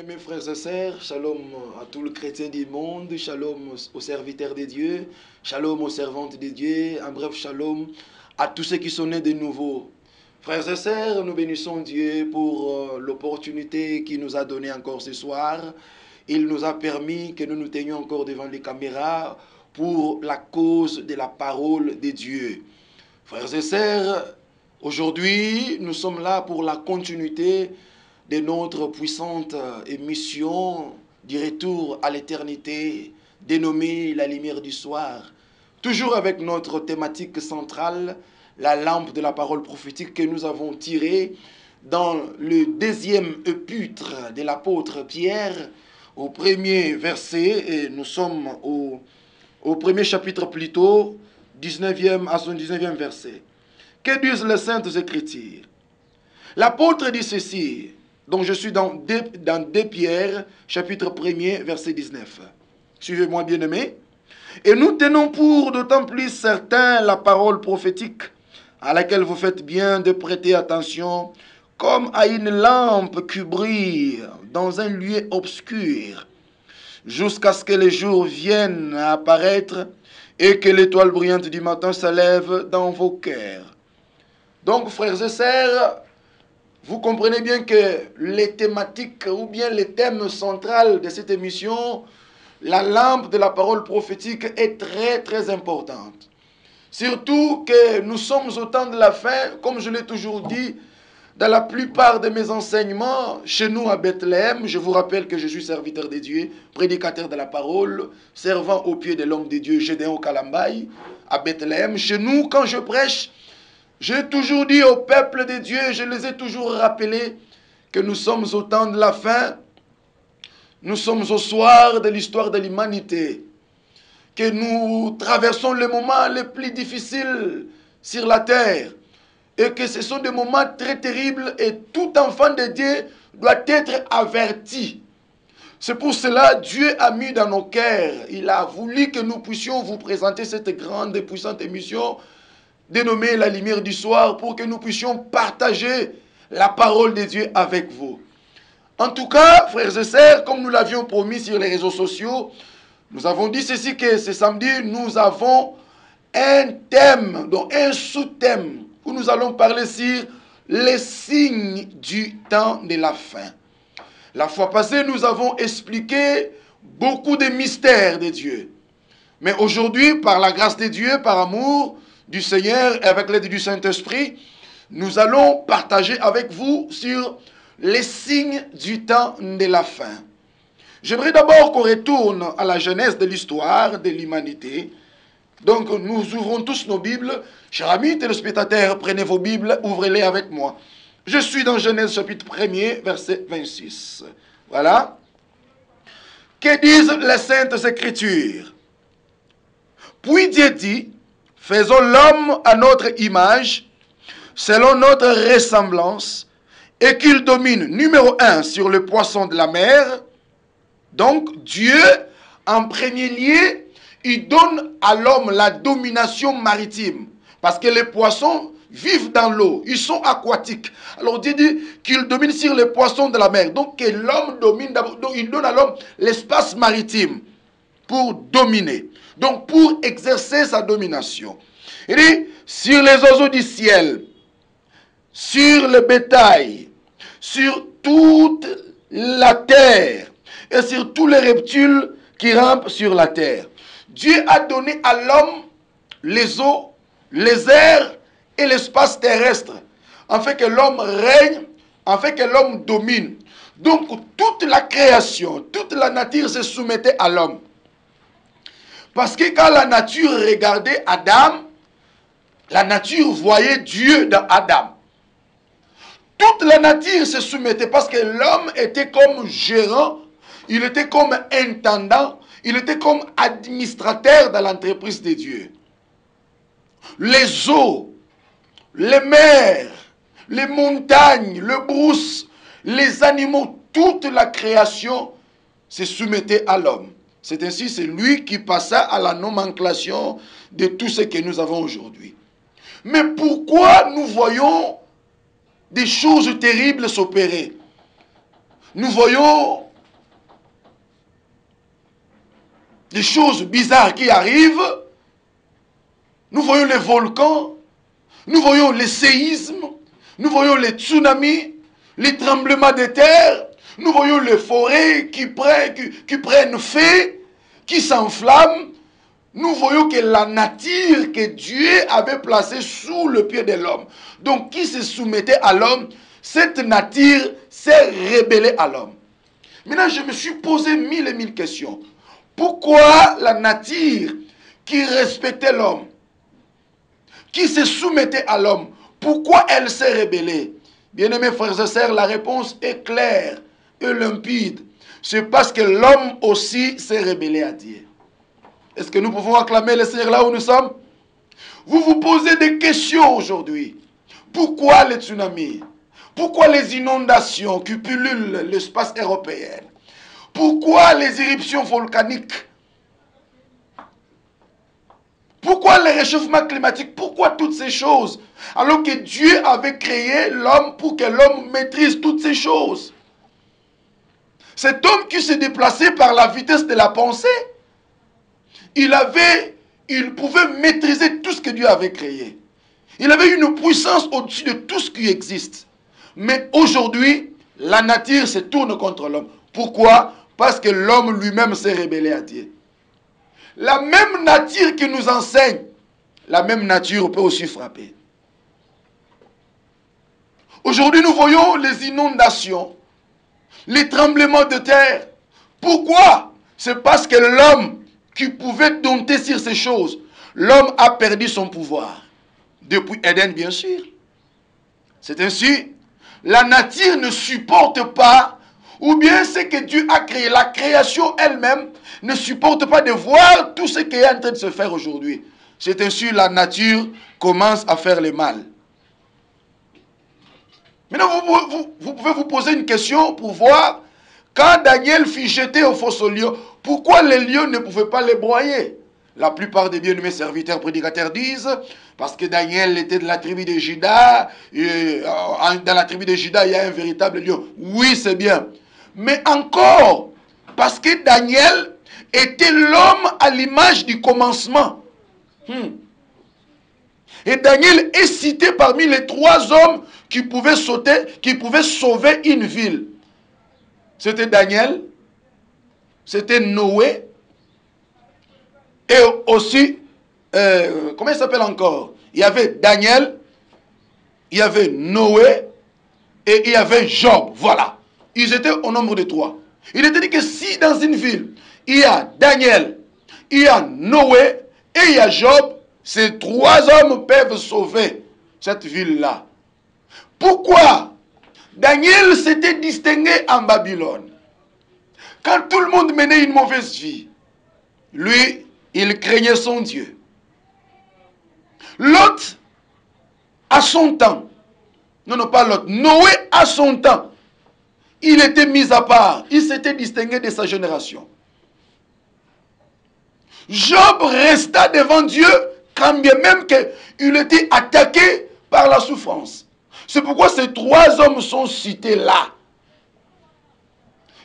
Bien-aimés frères et sœurs, shalom à tous les chrétiens du monde, shalom aux serviteurs de Dieu, shalom aux servantes de Dieu, en bref, shalom à tous ceux qui sont nés de nouveau. Frères et sœurs, nous bénissons Dieu pour l'opportunité qu'il nous a donnée encore ce soir. Il nous a permis que nous nous tenions encore devant les caméras pour la cause de la parole de Dieu. Frères et sœurs, aujourd'hui, nous sommes là pour la continuité de notre puissante émission du retour à l'éternité, dénommée la lumière du soir. Toujours avec notre thématique centrale, la lampe de la parole prophétique que nous avons tirée dans le deuxième épître de l'apôtre Pierre, au premier verset, et nous sommes au premier chapitre plutôt, 19e à son 19e verset. Que disent les Saintes Écritures? L'apôtre dit ceci, donc je suis dans 2 Pierre, chapitre 1er, verset 19. Suivez-moi, bien-aimés. Et nous tenons pour d'autant plus certain la parole prophétique à laquelle vous faites bien de prêter attention, comme à une lampe qui brille dans un lieu obscur, jusqu'à ce que le jour vienne à apparaître et que l'étoile brillante du matin se lève dans vos cœurs. Donc, frères et sœurs, vous comprenez bien que les thématiques ou bien les thèmes centraux de cette émission, la lampe de la parole prophétique est très très importante. Surtout que nous sommes au temps de la fin, comme je l'ai toujours dit, dans la plupart de mes enseignements, chez nous à Bethléem, je vous rappelle que je suis serviteur de Dieu, prédicateur de la parole, servant au pied de l'homme de Dieu, Gédéon Kalambaï, à Bethléem. Chez nous, quand je prêche, j'ai toujours dit au peuple de Dieu, je les ai toujours rappelés, que nous sommes au temps de la fin, nous sommes au soir de l'histoire de l'humanité, que nous traversons les moments les plus difficiles sur la terre, et que ce sont des moments très terribles, et tout enfant de Dieu doit être averti. C'est pour cela que Dieu a mis dans nos cœurs, il a voulu que nous puissions vous présenter cette grande et puissante émission, dénommée la lumière du soir, pour que nous puissions partager la parole de Dieu avec vous. En tout cas, frères et sœurs, comme nous l'avions promis sur les réseaux sociaux, nous avons dit ceci, que ce samedi, nous avons un thème, donc un sous-thème, où nous allons parler sur les signes du temps de la fin. La fois passée, nous avons expliqué beaucoup de mystères de Dieu. Mais aujourd'hui, par la grâce de Dieu, par amour du Seigneur et avec l'aide du Saint-Esprit, nous allons partager avec vous sur les signes du temps de la fin. J'aimerais d'abord qu'on retourne à la genèse de l'histoire de l'humanité. Donc nous ouvrons tous nos Bibles. Chers amis téléspectateurs, prenez vos Bibles, ouvrez-les avec moi. Je suis dans Genèse chapitre 1er, verset 26. Voilà. Que disent les Saintes Écritures? Puis Dieu dit, faisons l'homme à notre image, selon notre ressemblance, et qu'il domine, numéro 1, sur le poisson de la mer. Donc, Dieu, en premier lieu, il donne à l'homme la domination maritime. Parce que les poissons vivent dans l'eau, ils sont aquatiques. Alors, Dieu dit qu'il domine sur les poissons de la mer. Donc, que l'homme domine d'abord. Donc, il donne à l'homme l'espace maritime pour dominer. Donc, pour exercer sa domination. Il dit, sur les oiseaux du ciel, sur le bétail, sur toute la terre et sur tous les reptiles qui rampent sur la terre. Dieu a donné à l'homme les eaux, les airs et l'espace terrestre, afin que l'homme règne, afin que l'homme domine. Donc toute la création, toute la nature se soumettait à l'homme. Parce que quand la nature regardait Adam, la nature voyait Dieu dans Adam. Toute la nature se soumettait parce que l'homme était comme gérant, il était comme intendant, il était comme administrateur dans l'entreprise de Dieu. Les eaux, les mers, les montagnes, le brousse, les animaux, toute la création se soumettait à l'homme. C'est ainsi, c'est lui qui passa à la nomenclature de tout ce que nous avons aujourd'hui. Mais pourquoi nous voyons des choses terribles s'opérer? Nous voyons des choses bizarres qui arrivent. Nous voyons les volcans, nous voyons les séismes, nous voyons les tsunamis, les tremblements de terre, nous voyons les forêts qui prennent feu, qui s'enflamment. Nous voyons que la nature que Dieu avait placée sous le pied de l'homme, donc qui se soumettait à l'homme, cette nature s'est rébellée à l'homme. Maintenant, je me suis posé mille et mille questions. Pourquoi la nature qui respectait l'homme, qui se soumettait à l'homme, pourquoi elle s'est rébellée? Bien-aimés frères et sœurs, la réponse est claire et limpide. C'est parce que l'homme aussi s'est rébellé à Dieu. Est-ce que nous pouvons acclamer le Seigneur là où nous sommes? Vous vous posez des questions aujourd'hui. Pourquoi les tsunamis? Pourquoi les inondations qui pullulent l'espace européen? Pourquoi les éruptions volcaniques? Pourquoi le réchauffement climatique? Pourquoi toutes ces choses? Alors que Dieu avait créé l'homme pour que l'homme maîtrise toutes ces choses. Cet homme qui se déplaçait par la vitesse de la pensée, il pouvait maîtriser tout ce que Dieu avait créé. Il avait une puissance au-dessus de tout ce qui existe. Mais aujourd'hui, la nature se tourne contre l'homme. Pourquoi? Parce que l'homme lui-même s'est rébellé à Dieu. La même nature qui nous enseigne, la même nature peut aussi frapper. Aujourd'hui, nous voyons les inondations, les tremblements de terre. Pourquoi? C'est parce que l'homme qui pouvait dompter sur ces choses, l'homme a perdu son pouvoir. Depuis Éden, bien sûr. C'est ainsi. La nature ne supporte pas, ou bien ce que Dieu a créé, la création elle-même ne supporte pas de voir tout ce qui est en train de se faire aujourd'hui. C'est ainsi la nature commence à faire le mal. Maintenant, vous pouvez vous poser une question pour voir, quand Daniel fut jeté au fosse aux lions, pourquoi les lions ne pouvaient pas les broyer? La plupart des bien-aimés serviteurs prédicateurs disent, parce que Daniel était de la tribu de Juda, et dans la tribu de Juda, il y a un véritable lion. Oui, c'est bien. Mais encore, parce que Daniel était l'homme à l'image du commencement. Et Daniel est cité parmi les 3 hommes qui pouvaient sauver une ville. C'était Daniel, c'était Noé, et aussi, comment il s'appelle encore? Il y avait Daniel, il y avait Noé, et il y avait Job. Voilà. Ils étaient au nombre de 3. Il était dit que si dans une ville, il y a Daniel, il y a Noé, et il y a Job, ces 3 hommes peuvent sauver cette ville-là. Pourquoi? Daniel s'était distingué en Babylone. Quand tout le monde menait une mauvaise vie, lui, il craignait son Dieu. Lot, à son temps, non pas Lot, Noé à son temps, il était mis à part, il s'était distingué de sa génération. Job resta devant Dieu, quand bien même qu'il était attaqué par la souffrance. C'est pourquoi ces 3 hommes sont cités là.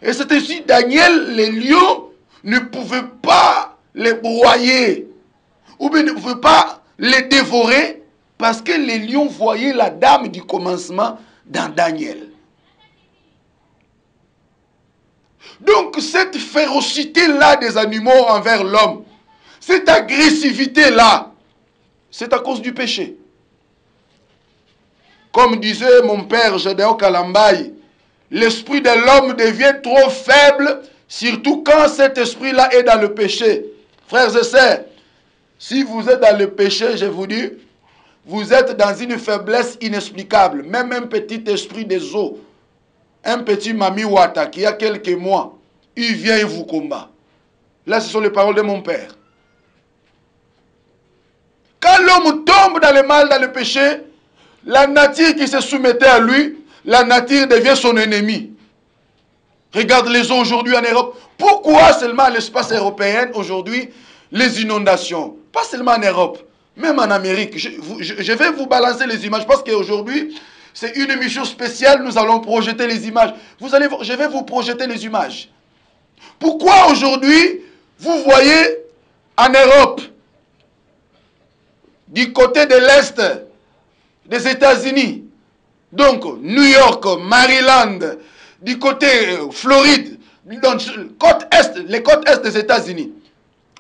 Et c'est ainsi Daniel, les lions ne pouvaient pas les broyer, ou bien ne pouvaient pas les dévorer, parce que les lions voyaient la dame du commencement dans Daniel. Donc cette férocité-là des animaux envers l'homme, cette agressivité-là, c'est à cause du péché. Comme disait mon père Gédéon Kalambaye, l'esprit de l'homme devient trop faible, surtout quand cet esprit-là est dans le péché. Frères et sœurs, si vous êtes dans le péché, je vous dis, vous êtes dans une faiblesse inexplicable. Même un petit esprit des eaux, un petit Mami Wata qui a quelques mois, il vient et vous combat. Là, ce sont les paroles de mon père. Quand l'homme tombe dans le mal, dans le péché, la nature qui se soumettait à lui, la nature devient son ennemi. Regarde les eaux aujourd'hui en Europe. Pourquoi seulement à l'espace européen aujourd'hui les inondations? Pas seulement en Europe, même en Amérique. Je vais vous balancer les images parce qu'aujourd'hui, c'est une émission spéciale. Nous allons projeter les images. Je vais vous projeter les images. Pourquoi aujourd'hui Vous voyez, en Europe, du côté de l'Est des États-Unis, donc New York, Maryland, du côté Floride, donc, les côtes Est des États-Unis,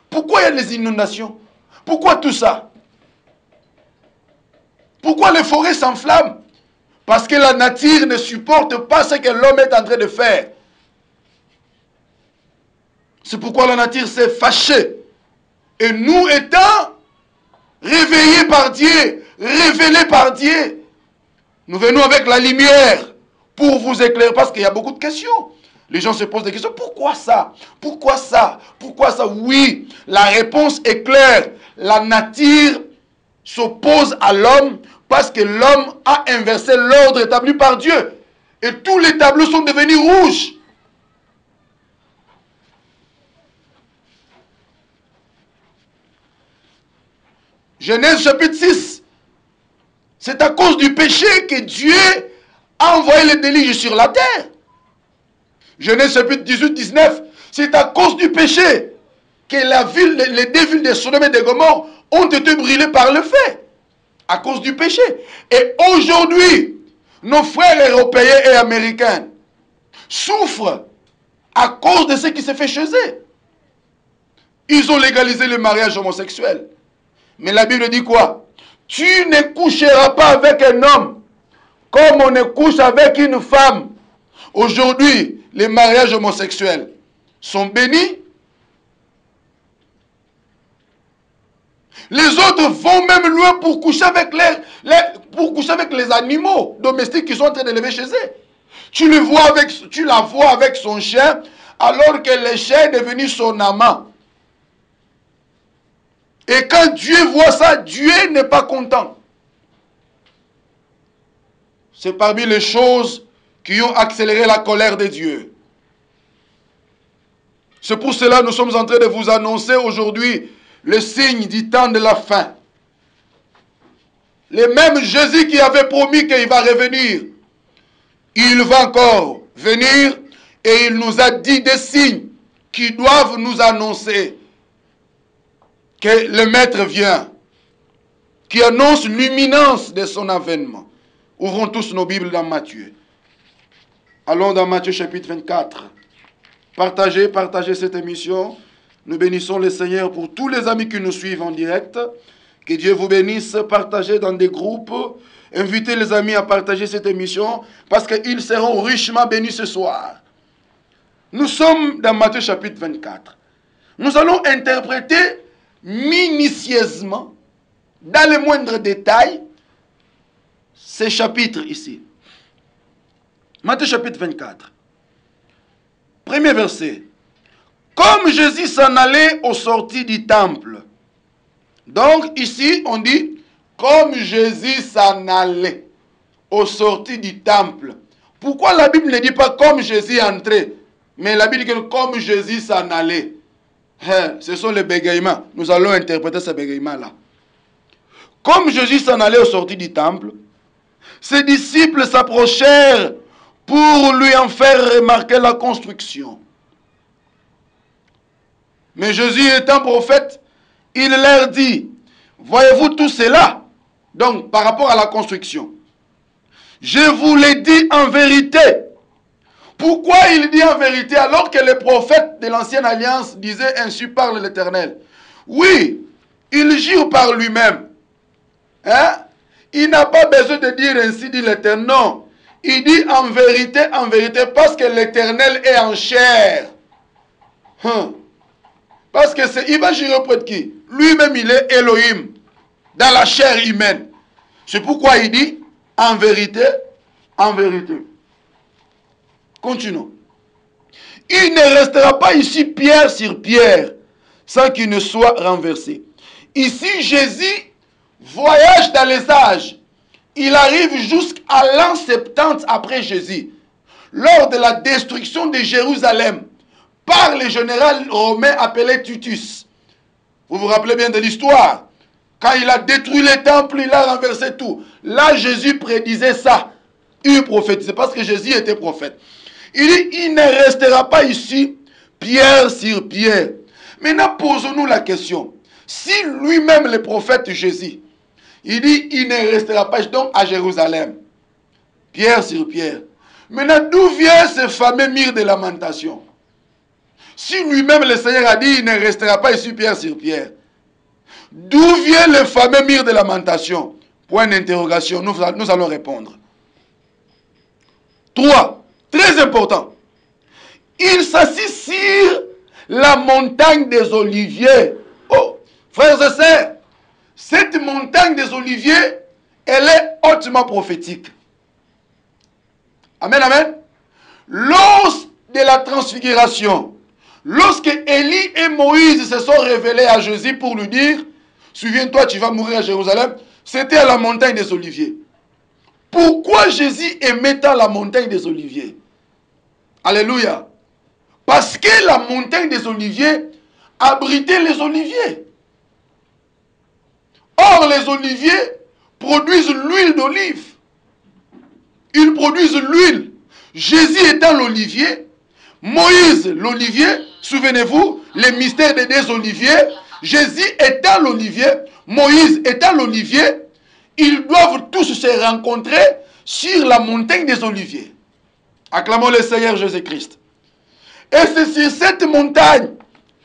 pourquoi il y a des inondations? Pourquoi tout ça? Pourquoi les forêts s'enflamment? Parce que la nature ne supporte pas ce que l'homme est en train de faire. C'est pourquoi la nature s'est fâchée. Et nous étant réveillés par Dieu, révélés par Dieu, nous venons avec la lumière pour vous éclairer. Parce qu'il y a beaucoup de questions. Les gens se posent des questions. Pourquoi ça? Pourquoi ça? Pourquoi ça? Oui, la réponse est claire. La nature s'oppose à l'homme parce que l'homme a inversé l'ordre établi par Dieu. Et tous les tableaux sont devenus rouges. Genèse chapitre 6. C'est à cause du péché que Dieu a envoyé les déluges sur la terre. Genèse chapitre 18-19. C'est à cause du péché que les deux villes de Sodome et de Gomorrhe ont été brûlées par le feu. À cause du péché. Et aujourd'hui, nos frères européens et américains souffrent à cause de ce qui s'est fait chez eux. Ils ont légalisé le mariage homosexuel. Mais la Bible dit quoi? Tu ne coucheras pas avec un homme comme on ne couche avec une femme. Aujourd'hui, les mariages homosexuels sont bénis. Les autres vont même loin pour coucher avec les animaux domestiques qui sont en train d'élever chez eux. Tu la vois avec son chien alors que le chien est devenu son amant. Et quand Dieu voit ça, Dieu n'est pas content. C'est parmi les choses qui ont accéléré la colère de Dieu. C'est pour cela que nous sommes en train de vous annoncer aujourd'hui le signe du temps de la fin. Le même Jésus qui avait promis qu'il va revenir, il va encore venir et il nous a dit des signes qui doivent nous annoncer que le Maître vient, qui annonce l'imminence de son avènement. Ouvrons tous nos Bibles dans Matthieu. Allons dans Matthieu chapitre 24. Partagez cette émission. Nous bénissons le Seigneur pour tous les amis qui nous suivent en direct. Que Dieu vous bénisse. Partagez dans des groupes. Invitez les amis à partager cette émission parce qu'ils seront richement bénis ce soir. Nous sommes dans Matthieu chapitre 24. Nous allons interpréter minutieusement, dans les moindres détails, ces chapitres ici. Matthieu chapitre 24. Premier verset. Comme Jésus s'en allait aux sorties du temple. Donc ici on dit comme Jésus s'en allait aux sorties du temple. Pourquoi la Bible ne dit pas comme Jésus entrait, mais la Bible dit que comme Jésus s'en allait? Ce sont les bégaiements. Nous allons interpréter ces bégaiements-là. Comme Jésus s'en allait aux sorties du temple, ses disciples s'approchèrent pour lui en faire remarquer la construction. Mais Jésus étant prophète, il leur dit, voyez-vous tout cela? Donc, par rapport à la construction. Je vous l'ai dit en vérité. Pourquoi il dit en vérité alors que les prophètes de l'ancienne alliance disaient ainsi parle l'Éternel? Oui, il jure par lui-même. Hein? Il n'a pas besoin de dire ainsi dit l'Éternel. Non, il dit en vérité, parce que l'Éternel est en chair. Parce que il va jurer auprès de qui? Lui-même il est Elohim, dans la chair humaine. C'est pourquoi il dit en vérité, en vérité. Continuons. Il ne restera pas ici pierre sur pierre sans qu'il ne soit renversé. Ici, Jésus voyage dans les âges. Il arrive jusqu'à l'an 70 après Jésus. Lors de la destruction de Jérusalem par le général romain appelé Titus. Vous vous rappelez bien de l'histoire. Quand il a détruit les temples, il a renversé tout. Là, Jésus prédisait ça. Il prophétisait parce que Jésus était prophète. Il dit, il ne restera pas ici pierre sur pierre. Maintenant, posons-nous la question. Si lui-même, le prophète Jésus, il dit, il ne restera pas donc à Jérusalem. Pierre sur pierre. Maintenant, d'où vient ce fameux mur de lamentation? Si lui-même, le Seigneur a dit, il ne restera pas ici pierre sur pierre. D'où vient le fameux mur de lamentation? Point d'interrogation, nous allons répondre. 3. Très important. Il s'assit sur la montagne des Oliviers. Oh, frères et sœurs, cette montagne des Oliviers, elle est hautement prophétique. Amen, amen. Lors de la transfiguration, lorsque Élie et Moïse se sont révélés à Jésus pour lui dire, souviens-toi, tu vas mourir à Jérusalem, c'était à la montagne des Oliviers. Pourquoi Jésus aimait tant la montagne des Oliviers? Alléluia. Parce que la montagne des Oliviers abritait les oliviers. Or, les oliviers produisent l'huile d'olive. Ils produisent l'huile. Jésus étant l'olivier, Moïse l'olivier, souvenez-vous, les mystères des deux oliviers, Jésus étant l'olivier, Moïse étant l'olivier, ils doivent tous se rencontrer sur la montagne des oliviers. Acclamons le Seigneur Jésus-Christ. Et c'est sur cette montagne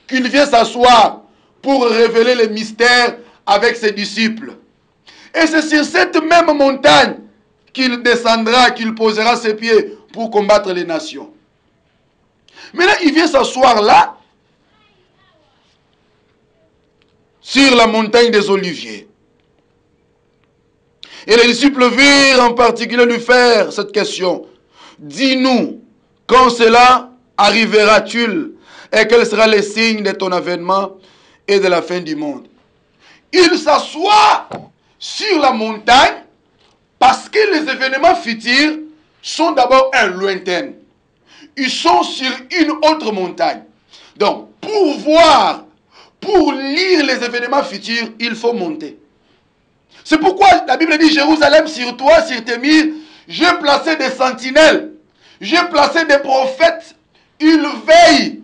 qu'il vient s'asseoir pour révéler les mystères avec ses disciples. Et c'est sur cette même montagne qu'il descendra, qu'il posera ses pieds pour combattre les nations. Maintenant, il vient s'asseoir là, sur la montagne des Oliviers. Et les disciples virent en particulier lui faire cette question. Dis-nous, quand cela arrivera-t-il et quel sera le signe de ton avènement et de la fin du monde? Il s'assoit sur la montagne parce que les événements futurs sont d'abord un lointain. Ils sont sur une autre montagne. Donc, pour voir, pour lire les événements futurs, il faut monter. C'est pourquoi la Bible dit, Jérusalem, sur toi, sur tes murs, j'ai placé des sentinelles, j'ai placé des prophètes, ils veillent.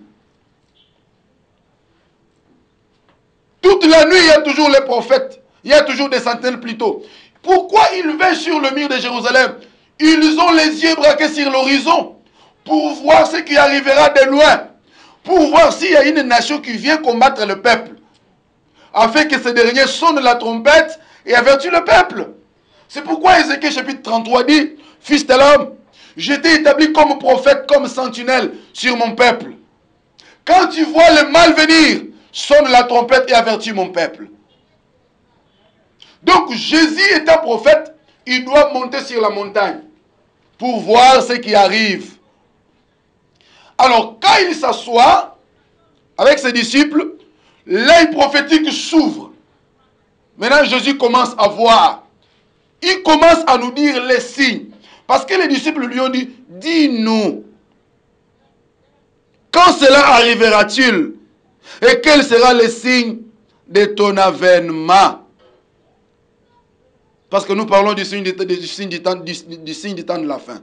Toute la nuit, il y a toujours les prophètes, il y a toujours des sentinelles plutôt. Pourquoi ils veillent sur le mur de Jérusalem? Ils ont les yeux braqués sur l'horizon pour voir ce qui arrivera de loin, pour voir s'il y a une nation qui vient combattre le peuple, afin que ce dernier sonne la trompette et avertit le peuple. C'est pourquoi Ézéchiel chapitre 33 dit, Fils de l'homme, je t'ai établi comme prophète, comme sentinelle sur mon peuple. Quand tu vois le mal venir, sonne la trompette et avertis mon peuple. Donc Jésus étant prophète, il doit monter sur la montagne pour voir ce qui arrive. Alors quand il s'assoit avec ses disciples, l'œil prophétique s'ouvre. Maintenant Jésus commence à voir. Il commence à nous dire les signes. Parce que les disciples lui ont dit, dis-nous, quand cela arrivera-t-il? Et quel sera le signe de ton avènement? Parce que nous parlons du signe du temps de la fin.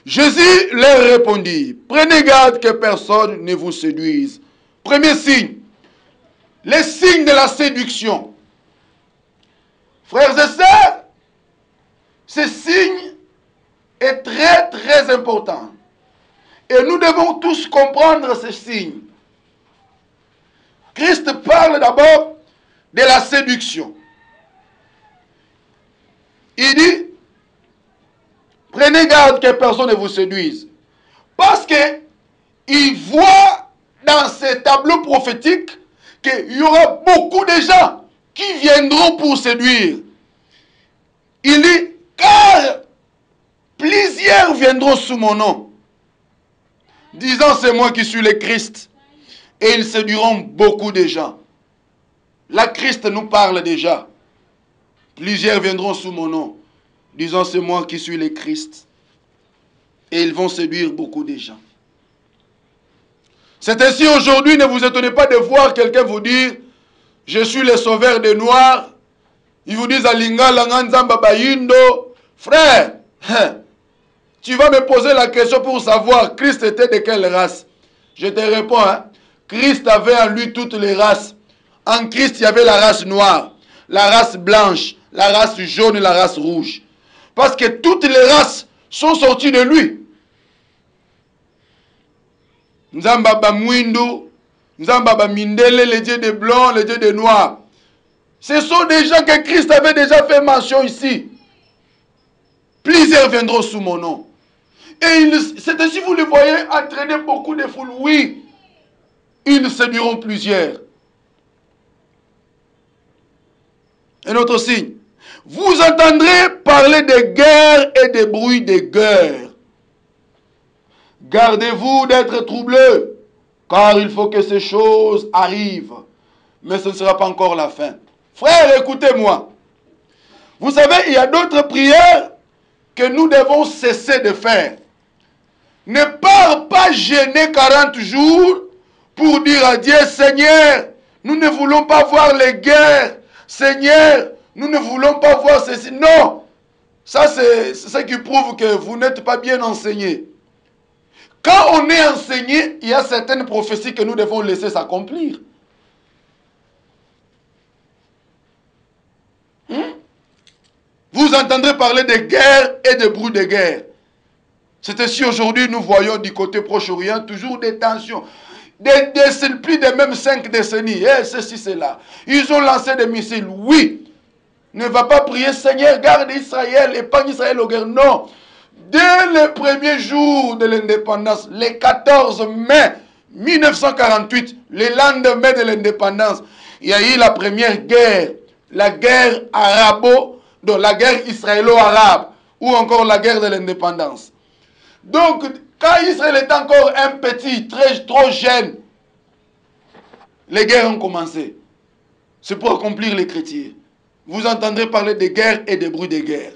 Jésus leur répondit, prenez garde que personne ne vous séduise. Premier signe, les signes de la séduction. Frères et sœurs, ce signe est très très important. Et nous devons tous comprendre ce signe. Christ parle d'abord de la séduction. Il dit, prenez garde que personne ne vous séduise. Parce qu'il voit dans ces tableaux prophétiques qu'il y aura beaucoup de gens qui viendront pour séduire. Il dit, car plusieurs viendront sous mon nom, disant c'est moi qui suis le Christ. Et ils séduiront beaucoup de gens. La Christ nous parle déjà. Plusieurs viendront sous mon nom, disant c'est moi qui suis le Christ. Et ils vont séduire beaucoup de gens. C'est ainsi aujourd'hui, ne vous étonnez pas de voir quelqu'un vous dire, je suis le sauveur des Noirs. Ils vous disent, Alinga, Langanzamba, Bayindo. Frère, tu vas me poser la question pour savoir Christ était de quelle race. Je te réponds, Christ avait en lui toutes les races. En Christ, il y avait la race noire, la race blanche, la race jaune et la race rouge. Parce que toutes les races sont sorties de lui. Nzamba Mouindou, Nzamba Mindele, les dieux des blancs, les dieux des noirs. Ce sont des gens que Christ avait déjà fait mention ici. Plusieurs viendront sous mon nom. Et c'est ainsi, vous le voyez, entraîner beaucoup de foules. Oui, ils séduiront plusieurs. Un autre signe. Vous entendrez parler de guerre et de bruits de guerre. Gardez-vous d'être troublés, car il faut que ces choses arrivent. Mais ce ne sera pas encore la fin. Frères, écoutez-moi. Vous savez, il y a d'autres prières que nous devons cesser de faire. Ne pars pas gêner 40 jours pour dire à Dieu, Seigneur, nous ne voulons pas voir les guerres. Seigneur, nous ne voulons pas voir ceci. Non, ça c'est ce qui prouve que vous n'êtes pas bien enseigné. Quand on est enseigné, il y a certaines prophéties que nous devons laisser s'accomplir. Vous entendrez parler de guerre et de bruit de guerre. C'est ainsi aujourd'hui nous voyons du côté Proche-Orient toujours des tensions. Plus de même 5 décennies. Ceci, cela. Ils ont lancé des missiles. Oui. Ne va pas prier, Seigneur, garde Israël, épargne Israël aux guerres. Non. Dès le premier jour de l'indépendance, le 14 mai 1948, le lendemain de l'indépendance, il y a eu la première guerre. La guerre la guerre israélo-arabe. Ou encore la guerre de l'indépendance. Donc, quand Israël est encore un petit, trop jeune, les guerres ont commencé. C'est pour accomplir les chrétiens. Vous entendrez parler de guerre et de bruits de guerre.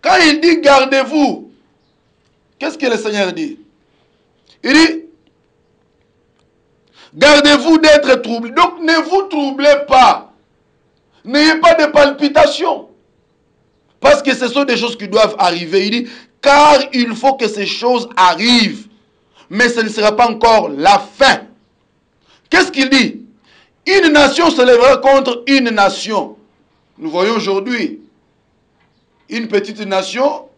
Quand il dit gardez-vous, qu'est-ce que le Seigneur dit? Il dit gardez-vous d'être troublés. Donc ne vous troublez pas. N'ayez pas de palpitations. Parce que ce sont des choses qui doivent arriver. Il dit, car il faut que ces choses arrivent. Mais ce ne sera pas encore la fin. Qu'est-ce qu'il dit? Une nation se lèvera contre une nation. Nous voyons aujourd'hui une petite nation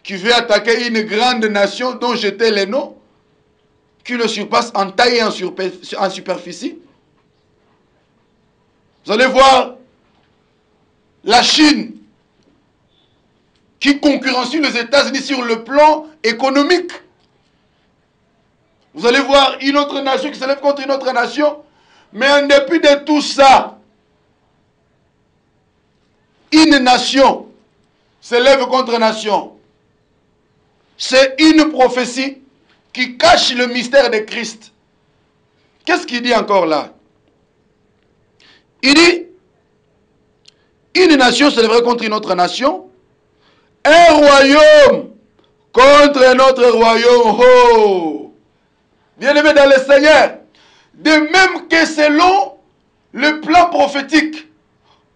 qui veut attaquer une grande nation dont j'étais le nom, qui le surpasse en taille et en superficie. Vous allez voir la Chine qui concurrencie les États-Unis sur le plan économique. Vous allez voir une autre nation qui se lève contre une autre nation. Mais en dépit de tout ça, une nation se lève contre nation. C'est une prophétie qui cache le mystère de Christ. Qu'est-ce qu'il dit encore là? Il dit, une nation se lèverait contre une autre nation. Un royaume contre un autre royaume. Oh! Bien-aimé dans le Seigneur, de même que selon le plan prophétique,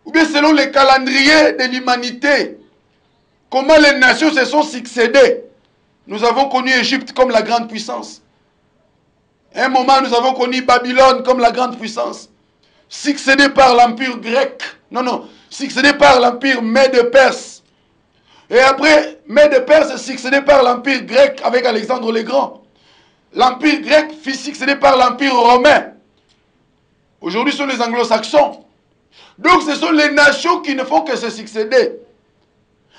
ou bien selon le calendrier de l'humanité, comment les nations se sont succédées. Nous avons connu Égypte comme la grande puissance. À un moment, nous avons connu Babylone comme la grande puissance. Succédée par l'empire grec. Non, succédée par l'empire Mède-Perse. Et après, Mède-Perse succédé par l'empire grec avec Alexandre le Grand. L'empire grec fut succédé par l'empire romain. Aujourd'hui, ce sont les anglo-saxons. Donc, ce sont les nations qui ne font que se succéder.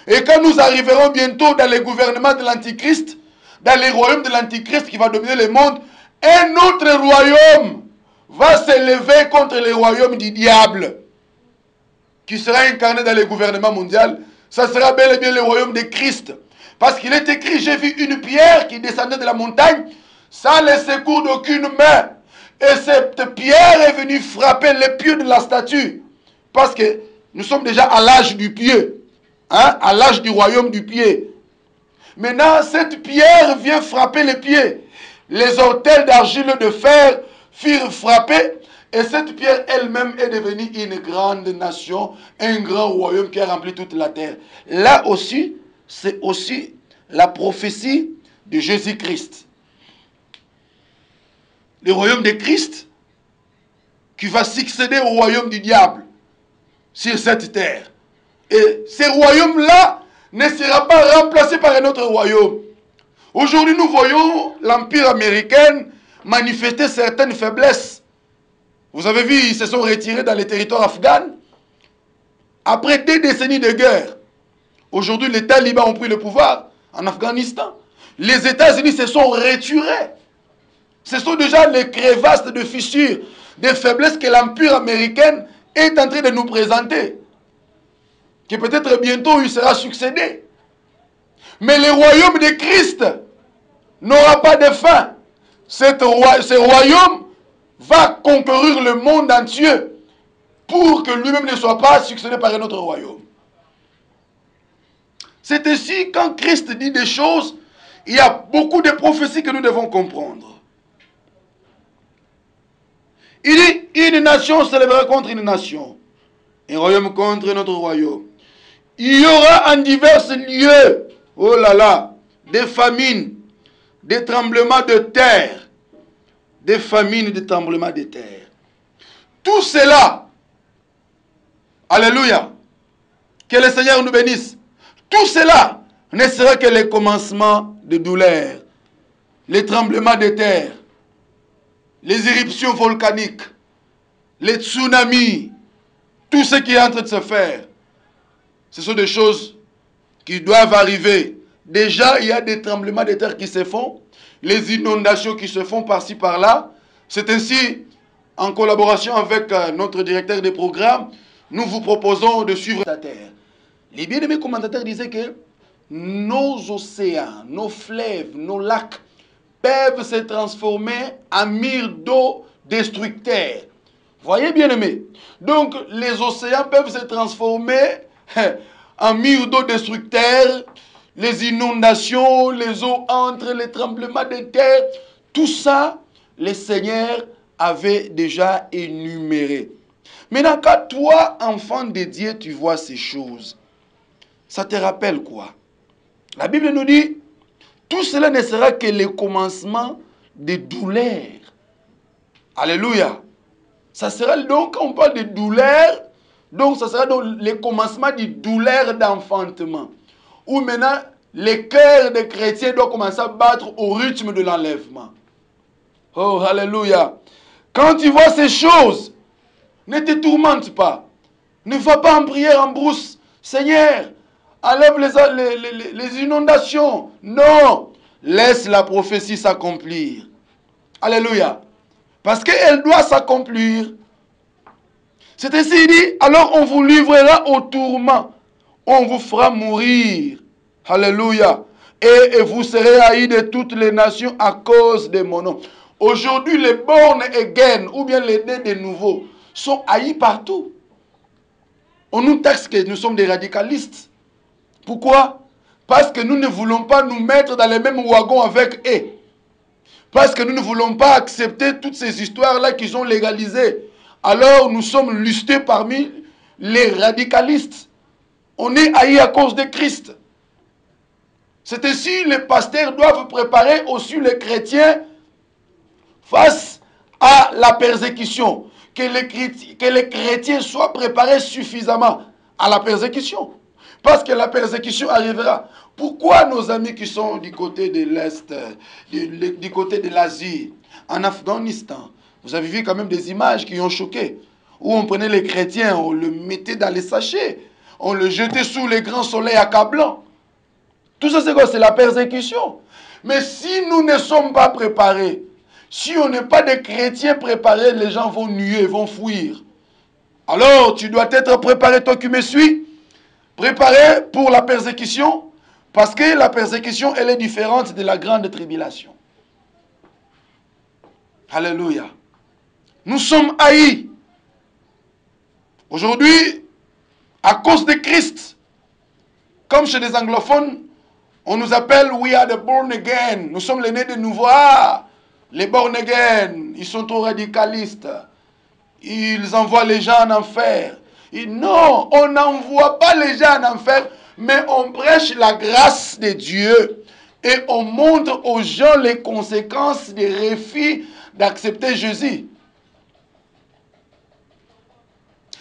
Et quand nous arriverons bientôt dans les gouvernements de l'Antichrist, dans les royaumes de l'Antichrist qui va dominer le monde, un autre royaume va s'élever contre les royaumes du diable, qui sera incarné dans les gouvernements mondiaux. Ça sera bel et bien le royaume de Christ. Parce qu'il est écrit, j'ai vu une pierre qui descendait de la montagne, sans le secours d'aucune main. Et cette pierre est venue frapper les pieds de la statue. Parce que nous sommes déjà à l'âge du pied. Hein, à l'âge du royaume du pied. Maintenant, cette pierre vient frapper les pieds. Les ortels d'argile de fer furent frappés. Et cette pierre elle-même est devenue une grande nation, un grand royaume qui a rempli toute la terre. Là aussi, c'est aussi la prophétie de Jésus-Christ. le royaume de Christ, qui va succéder au royaume du diable sur cette terre. Et ce royaume-là ne sera pas remplacé par un autre royaume. Aujourd'hui, nous voyons l'Empire américain manifester certaines faiblesses. Vous avez vu, ils se sont retirés dans les territoires afghans. Après des décennies de guerre, aujourd'hui, les talibans ont pris le pouvoir en Afghanistan. Les États-Unis se sont retirés. Ce sont déjà les crevasses de fissures, des faiblesses que l'Empire américain est en train de nous présenter. Que peut-être bientôt il sera succédé. Mais le royaume de Christ n'aura pas de fin. Ce royaume va conquérir le monde entier pour que lui-même ne soit pas succédé par un autre royaume. C'est ainsi, quand Christ dit des choses, il y a beaucoup de prophéties que nous devons comprendre. Il dit, une nation s'élèvera contre une nation, un royaume contre un autre royaume. Il y aura en divers lieux, oh là là, des famines, des tremblements de terre, des famines, des tremblements de terre. Tout cela, alléluia, que le Seigneur nous bénisse, tout cela ne sera que le commencement de douleur, les tremblements de terre, les éruptions volcaniques, les tsunamis, tout ce qui est en train de se faire. Ce sont des choses qui doivent arriver. Déjà, il y a des tremblements de terre qui se font, les inondations qui se font par-ci, par-là. C'est ainsi, en collaboration avec notre directeur des programmes, nous vous proposons de suivre la terre. Les bien-aimés commentateurs disaient que nos océans, nos fleuves, nos lacs peuvent se transformer en murs d'eau destructeurs. Voyez, bien-aimés? Donc, les océans peuvent se transformer en murs d'eau destructeurs, les inondations, les eaux entre, les tremblements de terre, tout ça, le Seigneur avait déjà énuméré. Maintenant, quand toi, enfant de Dieu, tu vois ces choses, ça te rappelle quoi? La Bible nous dit, tout cela ne sera que le commencement des douleurs. Alléluia. Ça sera donc, quand on parle de douleur, donc ça sera donc le commencement des douleurs d'enfantement. Où maintenant, les cœurs des chrétiens doivent commencer à battre au rythme de l'enlèvement. Oh, alléluia. Quand tu vois ces choses, ne te tourmente pas. Ne va pas en prière en brousse. Seigneur, enlève les inondations. Non. Laisse la prophétie s'accomplir. Alléluia. Parce qu'elle doit s'accomplir. C'est ainsi, il dit, alors on vous livrera au tourment. On vous fera mourir. Alléluia. Et vous serez haïs de toutes les nations à cause de mon nom. Aujourd'hui, les born again, ou bien les nés de nouveau, sont haïs partout. On nous taxe que nous sommes des radicalistes. Pourquoi? Parce que nous ne voulons pas nous mettre dans les mêmes wagons avec eux. Parce que nous ne voulons pas accepter toutes ces histoires-là qui sont légalisées. Alors nous sommes listés parmi les radicalistes. On est haïs à cause de Christ. C'est ainsi les pasteurs doivent préparer aussi les chrétiens face à la persécution. Que les chrétiens soient préparés suffisamment à la persécution. Parce que la persécution arrivera. Pourquoi nos amis qui sont du côté de l'Est, du côté de l'Asie, en Afghanistan, vous avez vu quand même des images qui ont choqué, où on prenait les chrétiens, on le mettait dans les sachets, on le jetait sous les grands soleils accablants. Tout ça, c'est quoi? C'est la persécution. Mais si nous ne sommes pas préparés, si on n'est pas des chrétiens préparés, les gens vont nuer, vont fuir. Alors, tu dois être préparé, toi qui me suis, préparé pour la persécution, parce que la persécution, elle est différente de la grande tribulation. Alléluia. Nous sommes haïs. Aujourd'hui, à cause de Christ, comme chez les anglophones, on nous appelle We are the born again. Nous sommes les nés de nouveau. Ah, les born again, ils sont trop radicalistes. Ils envoient les gens en enfer. Et non, on n'envoie pas les gens en enfer, mais on prêche la grâce de Dieu. et on montre aux gens les conséquences des refus d'accepter Jésus.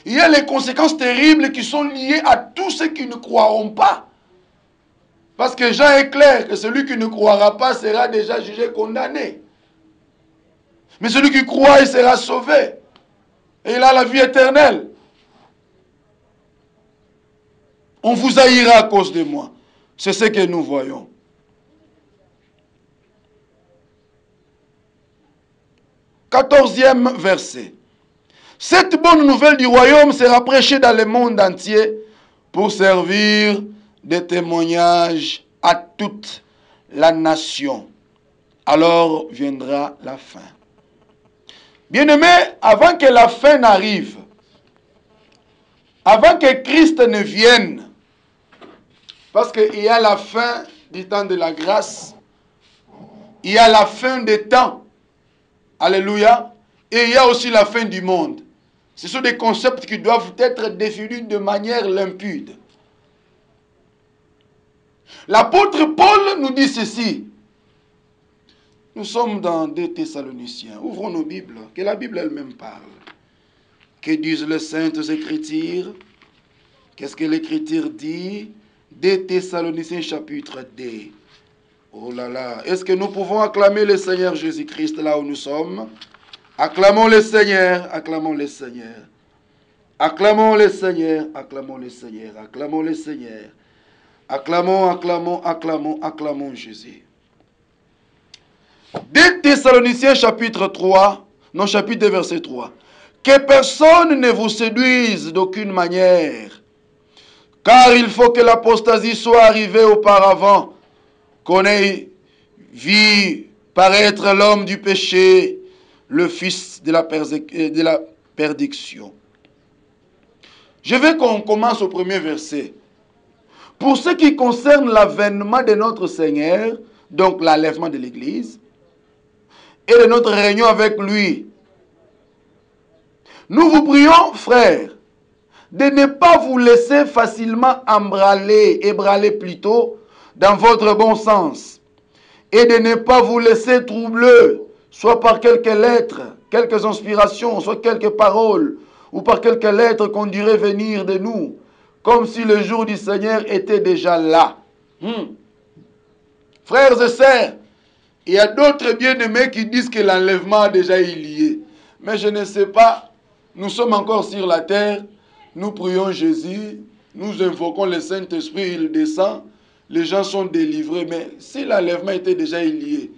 Il y a les conséquences terribles qui sont liées à tous ceux qui ne croiront pas. Parce que Jean est clair que celui qui ne croira pas sera déjà jugé condamné. Mais celui qui croit, il sera sauvé. Et il a la vie éternelle. On vous haïra à cause de moi. C'est ce que nous voyons. Quatorzième verset. Cette bonne nouvelle du royaume sera prêchée dans le monde entier pour servir de témoignage à toute la nation. Alors viendra la fin. Bien-aimés, avant que la fin n'arrive, avant que Christ ne vienne, parce qu'il y a la fin du temps de la grâce, il y a la fin des temps, alléluia, et il y a aussi la fin du monde. Ce sont des concepts qui doivent être définis de manière limpide. L'apôtre Paul nous dit ceci. Nous sommes dans 2 Thessaloniciens. Ouvrons nos Bibles, que la Bible elle-même parle. Que disent les Saintes Écritures? Qu'est-ce que l'Écriture dit? 2 Thessaloniciens chapitre 2. Oh là là, est-ce que nous pouvons acclamer le Seigneur Jésus-Christ là où nous sommes? Acclamons le Seigneur, acclamons le Seigneur. Acclamons le Seigneur, acclamons le Seigneur, acclamons le Seigneur. Acclamons, acclamons, acclamons, acclamons Jésus. 2 Thessaloniciens chapitre 3, non chapitre 2 verset 3. Que personne ne vous séduise d'aucune manière, car il faut que l'apostasie soit arrivée auparavant, qu'on ait vu paraître l'homme du péché, le fils de la perdition. Je veux qu'on commence au premier verset. Pour ce qui concerne l'avènement de notre Seigneur, donc l'enlèvement de l'Église, et de notre réunion avec lui, nous vous prions, frères, de ne pas vous laisser facilement ébranler plutôt, dans votre bon sens, et de ne pas vous laisser troubler, soit par quelques lettres, quelques inspirations, soit quelques paroles, ou par quelques lettres qu'on dirait venir de nous, comme si le jour du Seigneur était déjà là. Frères et sœurs, il y a d'autres bien-aimés qui disent que l'enlèvement a déjà eu lieu. Mais je ne sais pas, nous sommes encore sur la terre, nous prions Jésus, nous invoquons le Saint-Esprit, il descend, les gens sont délivrés. Mais si l'enlèvement était déjà eu lieu,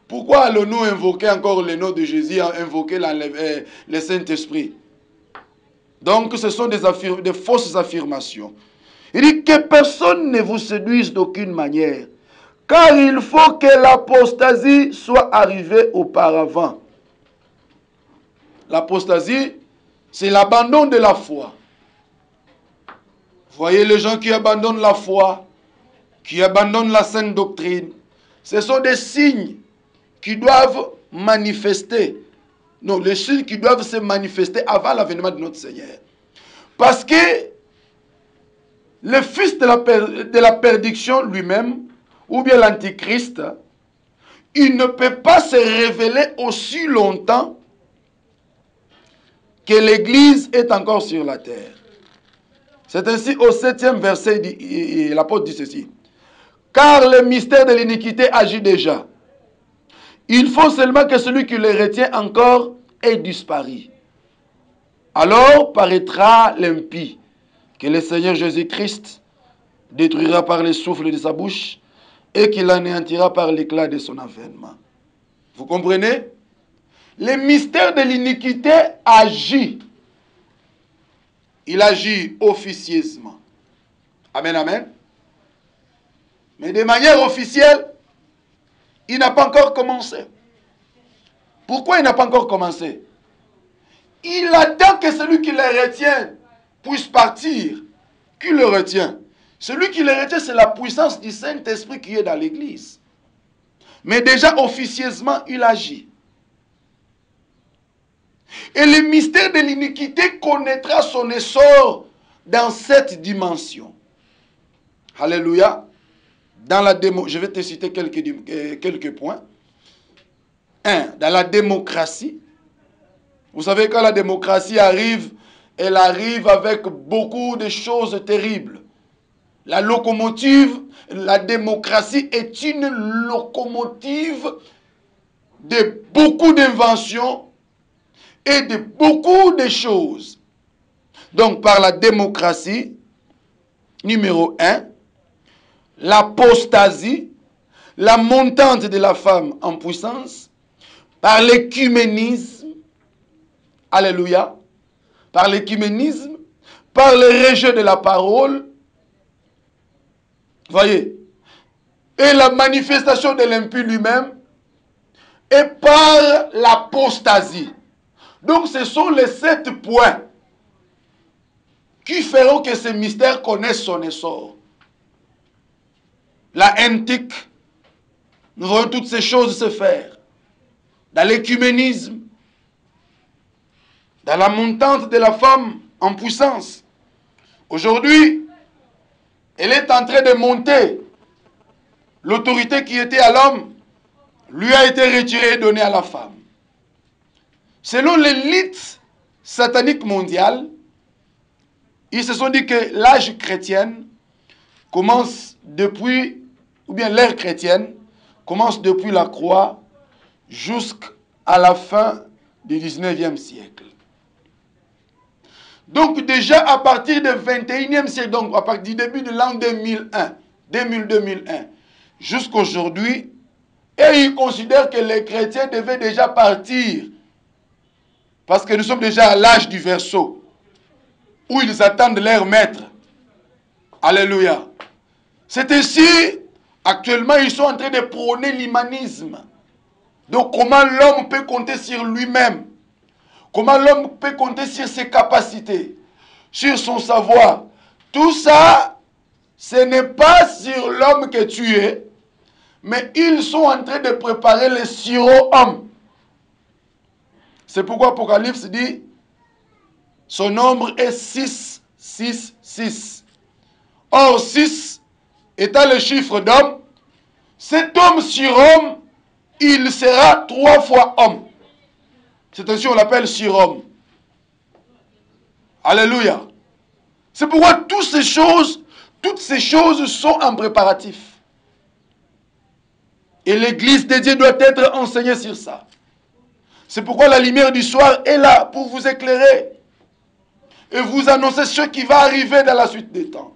pourquoi allons-nous invoquer encore le nom de Jésus, invoquer le Saint-Esprit? Donc ce sont des fausses affirmations. Il dit que personne ne vous séduise d'aucune manière, car il faut que l'apostasie soit arrivée auparavant. L'apostasie, c'est l'abandon de la foi. Vous voyez les gens qui abandonnent la foi, qui abandonnent la sainte doctrine, ce sont des signes qui doivent manifester. Non, les signes qui doivent se manifester avant l'avènement de notre Seigneur. Parce que le fils de la perdition lui-même, ou bien l'antichrist, il ne peut pas se révéler aussi longtemps que l'Église est encore sur la terre. C'est ainsi au 7e verset, l'apôtre dit ceci. Car le mystère de l'iniquité agit déjà. Il faut seulement que celui qui le retient encore ait disparu. Alors paraîtra l'impie, que le Seigneur Jésus-Christ détruira par le souffle de sa bouche et qu'il anéantira par l'éclat de son avènement. Vous comprenez? Le mystère de l'iniquité agit. Il agit officieusement. Amen, amen. Mais de manière officielle, il n'a pas encore commencé. Pourquoi il n'a pas encore commencé? Il attend que celui qui le retient puisse partir. Qui le retient? Celui qui le retient, c'est la puissance du Saint-Esprit qui est dans l'Église. Mais déjà officieusement, il agit. Et le mystère de l'iniquité connaîtra son essor dans cette dimension. Alléluia. dans la je vais te citer quelques points. Un, dans la démocratie. Vous savez, quand la démocratie arrive, elle arrive avec beaucoup de choses terribles. La locomotive, la démocratie est une locomotive de beaucoup d'inventions et de beaucoup de choses. Donc, par la démocratie, numéro 1, l'apostasie, la montante de la femme en puissance, par l'écuménisme, alléluia, par l'écuménisme, par le rejet de la parole, voyez, et la manifestation de l'impie lui-même, et par l'apostasie. Donc ce sont les 7 points qui feront que ce mystère connaisse son essor. La haine-tique, nous voyons toutes ces choses se faire. Dans l'écuménisme, dans la montante de la femme en puissance. Aujourd'hui, elle est en train de monter. L'autorité qui était à l'homme lui a été retirée et donnée à la femme. Selon l'élite satanique mondiale, ils se sont dit que l'âge chrétien commence depuis, ou bien l'ère chrétienne commence depuis la croix jusqu'à la fin du 19e siècle. Donc déjà à partir du 21e siècle, donc à partir du début de l'an 2001, 2001, jusqu'à aujourd'hui, et ils considèrent que les chrétiens devaient déjà partir, parce que nous sommes déjà à l'âge du Verseau, où ils attendent leur maître. Alléluia. C'est ainsi, actuellement, ils sont en train de prôner l'humanisme. Donc comment l'homme peut compter sur lui-même? Comment l'homme peut compter sur ses capacités, sur son savoir? Tout ça, ce n'est pas sur l'homme que tu es, mais ils sont en train de préparer le sirop-homme. C'est pourquoi Apocalypse dit, son nombre est 6, 6, 6. Or, 6 étant le chiffre d'homme, cet homme surhomme, il sera 3 fois homme. C'est ainsi on l'appelle surhomme. Alléluia. C'est pourquoi toutes ces choses sont en préparatif. Et l'église de Dieu doit être enseignée sur ça. C'est pourquoi la lumière du soir est là pour vous éclairer et vous annoncer ce qui va arriver dans la suite des temps.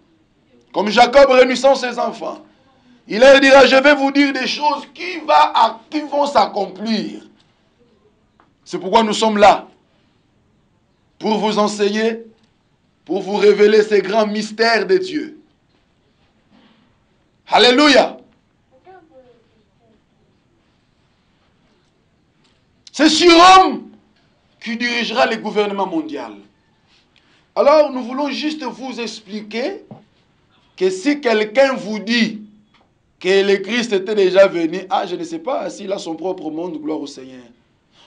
Comme Jacob réunissant ses enfants, il leur dira, je vais vous dire des choses qui vont s'accomplir. C'est pourquoi nous sommes là, pour vous enseigner, pour vous révéler ces grands mystères de Dieu. Alléluia. C'est surhomme qui dirigera le gouvernement mondial. Alors, nous voulons juste vous expliquer que si quelqu'un vous dit que le Christ était déjà venu, je ne sais pas s'il a son propre monde, gloire au Seigneur.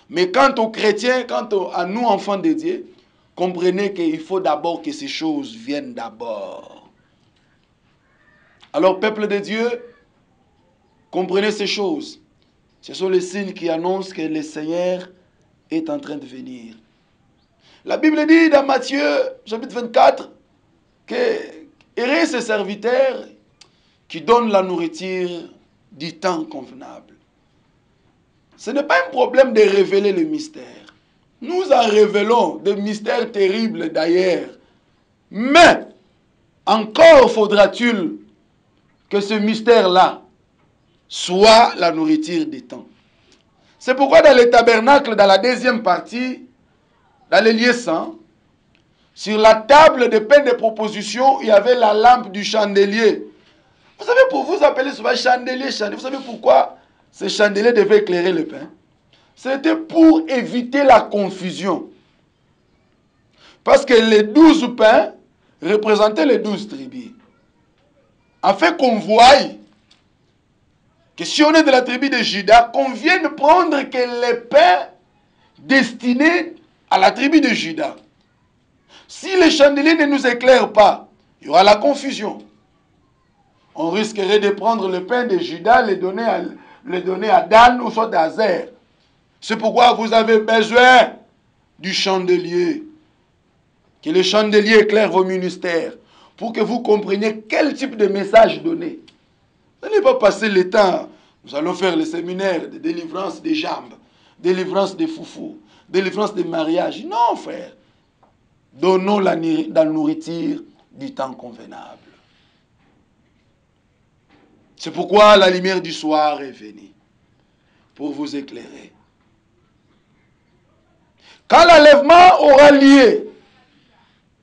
Mais quant aux chrétiens, quant à nous, enfants de Dieu, comprenez qu'il faut d'abord que ces choses viennent d'abord. Alors, peuple de Dieu, comprenez ces choses. Ce sont les signes qui annoncent que le Seigneur est en train de venir. La Bible dit dans Matthieu, chapitre 24, que heureux ces serviteurs qui donnent la nourriture du temps convenable. Ce n'est pas un problème de révéler le mystère. Nous en révélons des mystères terribles d'ailleurs. Mais encore faudra-t-il que ce mystère-là soit la nourriture des temps. C'est pourquoi dans le tabernacle, dans la deuxième partie, dans les lieux saints, sur la table de pain de proposition, il y avait la lampe du chandelier. Vous savez, pour vous appeler souvent chandelier, vous savez pourquoi ce chandelier devait éclairer le pain? C'était pour éviter la confusion. Parce que les 12 pains représentaient les 12 tribus. Afin qu'on voie que si on est de la tribu de Juda, qu'on vienne prendre que les pains destinés à la tribu de Juda. Si le chandelier ne nous éclaire pas, il y aura la confusion. On risquerait de prendre le pain de Judas, le donner à Dan ou soit à Zer. C'est pourquoi vous avez besoin du chandelier. Que le chandelier éclaire vos ministères pour que vous compreniez quel type de message donner. N'allez pas passer le temps. Nous allons faire le séminaire de délivrance des jambes, délivrance des foufous, délivrance des mariages. Non, frère. Donnons la nourriture du temps convenable. C'est pourquoi la lumière du soir est venue, pour vous éclairer. Quand l'enlèvement aura lieu,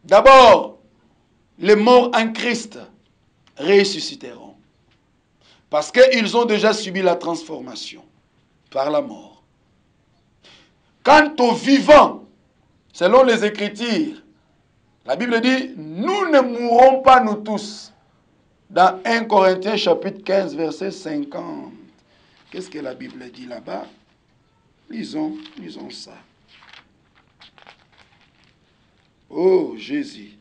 d'abord, les morts en Christ ressusciteront. Parce qu'ils ont déjà subi la transformation par la mort. Quant aux vivants, selon les Écritures, la Bible dit, nous ne mourrons pas nous tous. Dans 1 Corinthiens chapitre 15, verset 50. Qu'est-ce que la Bible dit là-bas? Lisons ça. Oh Jésus,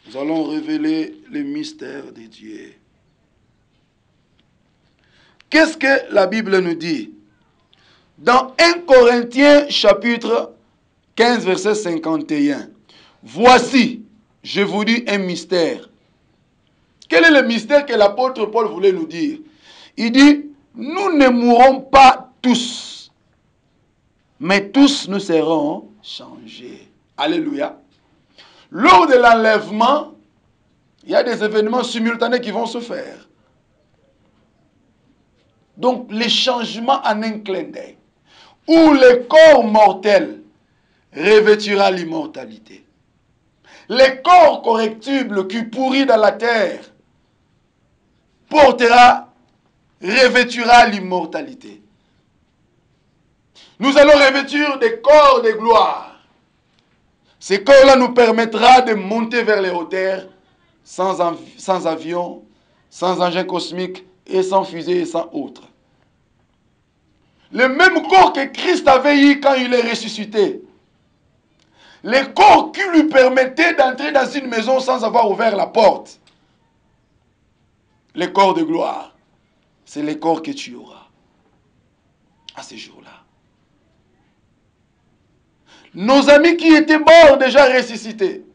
nous allons révéler le mystère de Dieu. Qu'est-ce que la Bible nous dit? Dans 1 Corinthiens chapitre 15 verset 51. Voici, je vous dis un mystère. Quel est le mystère que l'apôtre Paul voulait nous dire? Il dit, nous ne mourrons pas tous, mais tous nous serons changés. Alléluia. Lors de l'enlèvement, il y a des événements simultanés qui vont se faire. Donc, les changements en un clin d'œil, où le corps mortel revêtira l'immortalité. Le corps correctible qui pourrit dans la terre revêtira l'immortalité. Nous allons revêtir des corps de gloire. Ces corps-là nous permettra de monter vers les hauteurs sans avion, sans engin cosmique et sans fusée et sans autre. Le même corps que Christ avait eu quand il est ressuscité. Le corps qui lui permettait d'entrer dans une maison sans avoir ouvert la porte. Le corps de gloire. C'est le corps que tu auras à ce jour-là. Nos amis qui étaient morts déjà ressuscités.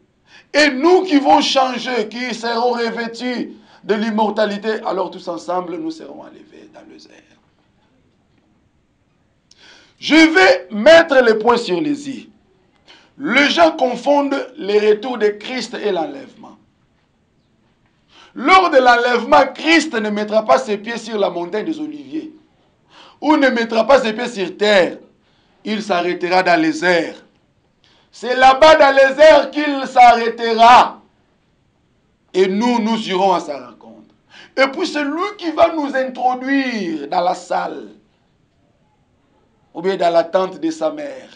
Et nous qui vont changer, qui seront revêtus de l'immortalité, alors tous ensemble nous serons enlevés dans les airs. Je vais mettre les points sur les i. Les gens confondent le retour de Christ et l'enlèvement. Lors de l'enlèvement, Christ ne mettra pas ses pieds sur la montagne des Oliviers. Ou ne mettra pas ses pieds sur terre. Il s'arrêtera dans les airs. C'est là-bas dans les airs qu'il s'arrêtera. Et nous irons à sa rencontre. Et puis c'est lui qui va nous introduire dans la salle. Ou bien dans la tente de sa mère.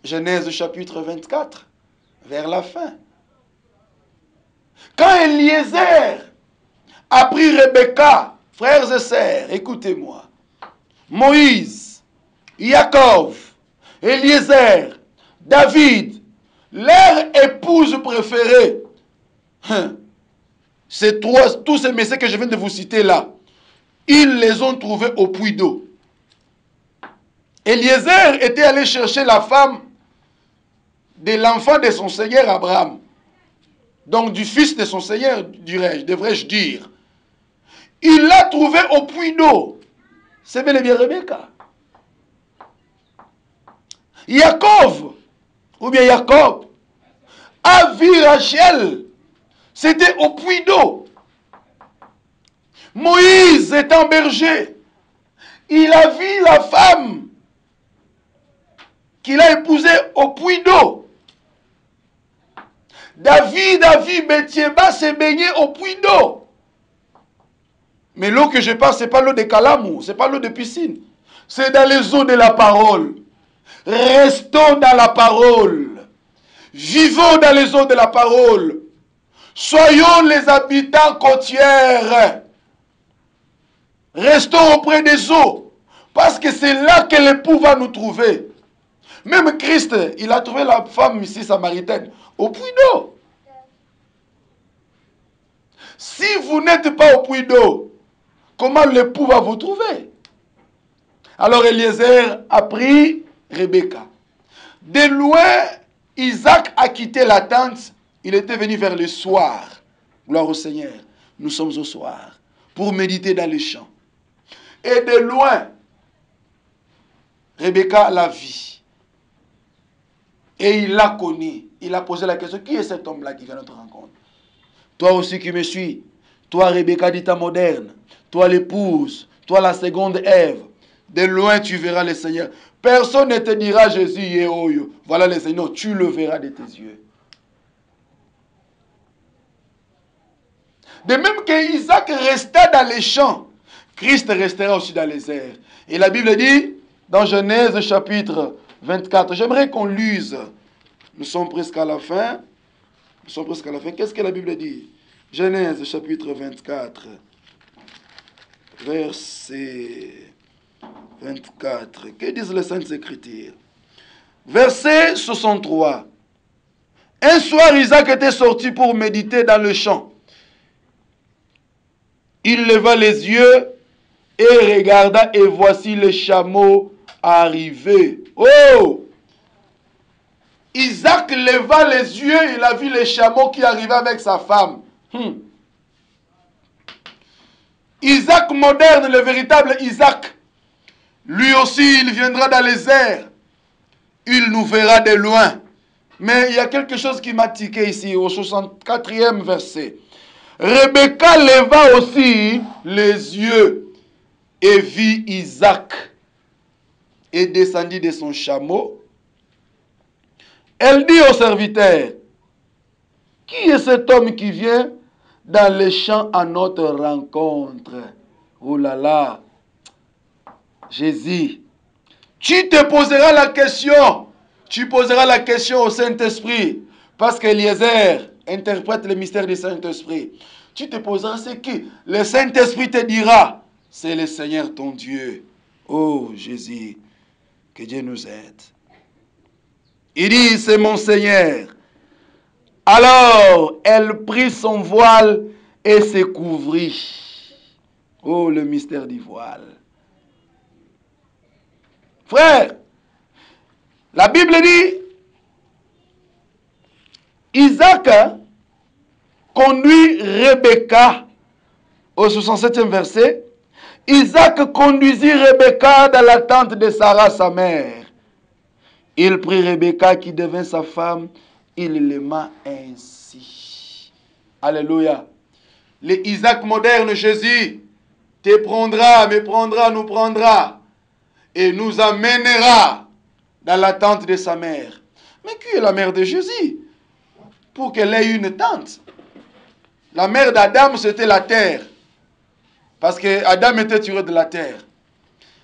Genèse chapitre 24, vers la fin. Quand Eliezer a pris Rebecca, frères et sœurs, écoutez-moi. Moïse, Jacob, Eliezer, David, leur épouse préférée, tous ces messieurs que je viens de vous citer là, ils les ont trouvés au puits d'eau. Eliezer était allé chercher la femme de l'enfant de son Seigneur Abraham. Donc du fils de son Seigneur, devrais-je dire. Il l'a trouvé au puits d'eau. C'est bel et bien Rebecca. Jacob, a vu Rachel. C'était au puits d'eau. Moïse étant berger. Il a vu la femme qu'il a épousée au puits d'eau. David a vu Bethiéba se baigner au puits d'eau. Mais l'eau que je parle, ce n'est pas l'eau de Calamou, ce n'est pas l'eau de piscine. C'est dans les eaux de la parole. Restons dans la parole. Vivons dans les eaux de la parole. Soyons les habitants côtières. Restons auprès des eaux. Parce que c'est là que l'époux va nous trouver. Même Christ, il a trouvé la femme ici samaritaine au puits d'eau. Si vous n'êtes pas au puits d'eau, comment l'époux va vous trouver? Alors Eliezer a pris Rebecca. De loin, Isaac a quitté la tente. Il était venu vers le soir. Gloire au Seigneur. Nous sommes au soir pour méditer dans les champs. Et de loin, Rebecca l'a vu. Et il l'a connu. Il a posé la question, qui est cet homme-là qui vient à notre rencontre? Toi aussi qui me suis. Toi, Rebecca d'État moderne. Toi, l'épouse. Toi, la seconde Ève. De loin, tu verras le Seigneur. Personne ne te dira Jésus, Yehoyo. Voilà le Seigneur. Non, tu le verras de tes yeux. De même que Isaac resta dans les champs, Christ restera aussi dans les airs. Et la Bible dit, dans Genèse chapitre 24, j'aimerais qu'on lise. Nous sommes presque à la fin. Nous sommes presque à la fin. Qu'est-ce que la Bible dit? Genèse chapitre 24, verset 24. Que disent les Saintes Écritures? Verset 63. Un soir, Isaac était sorti pour méditer dans le champ. Il leva les yeux et regarda, et voici le chameau arriver. Oh! Isaac leva les yeux, il a vu le chameau qui arrivait avec sa femme. Isaac moderne, le véritable Isaac, lui aussi, il viendra dans les airs. Il nous verra de loin. Mais il y a quelque chose qui m'a tiqué ici, au 64e verset. Rebecca leva aussi les yeux et vit Isaac et descendit de son chameau. Elle dit au serviteur, qui est cet homme qui vient dans les champs à notre rencontre? Oh là là, Jésus, tu te poseras la question, tu poseras la question au Saint-Esprit, parce qu'Eliezer interprète le mystère du Saint-Esprit. Tu te poseras ce que le Saint-Esprit te dira, c'est le Seigneur ton Dieu. Oh Jésus, que Dieu nous aide. Il dit, c'est mon Seigneur. Alors, elle prit son voile et se couvrit. Oh, le mystère du voile. Frère, la Bible dit, Isaac conduit Rebecca, au 67e verset. Isaac conduisit Rebecca dans la tente de Sarah, sa mère. Il prit Rebecca qui devint sa femme, il l'aima ainsi. Alléluia. Le Isaac moderne, Jésus, te prendra, me prendra, nous prendra et nous amènera dans la tente de sa mère. Mais qui est la mère de Jésus? Pour qu'elle ait une tente. La mère d'Adam, c'était la terre. Parce que Adam était tiré de la terre.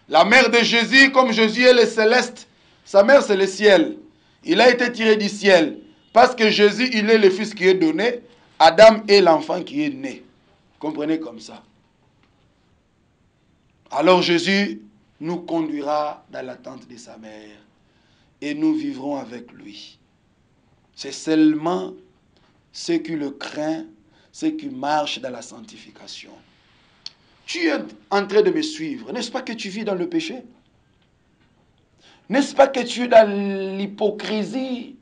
La mère de Jésus, comme Jésus est le céleste, sa mère c'est le ciel. Il a été tiré du ciel. Parce que Jésus, il est le fils qui est donné. Adam est l'enfant qui est né. Comprenez comme ça. Alors Jésus nous conduira dans la tente de sa mère. Et nous vivrons avec lui. C'est seulement ceux qui le craignent, ceux qui marchent dans la sanctification. Tu es en train de me suivre. N'est-ce pas que tu vis dans le péché? N'est-ce pas que tu es dans l'hypocrisie?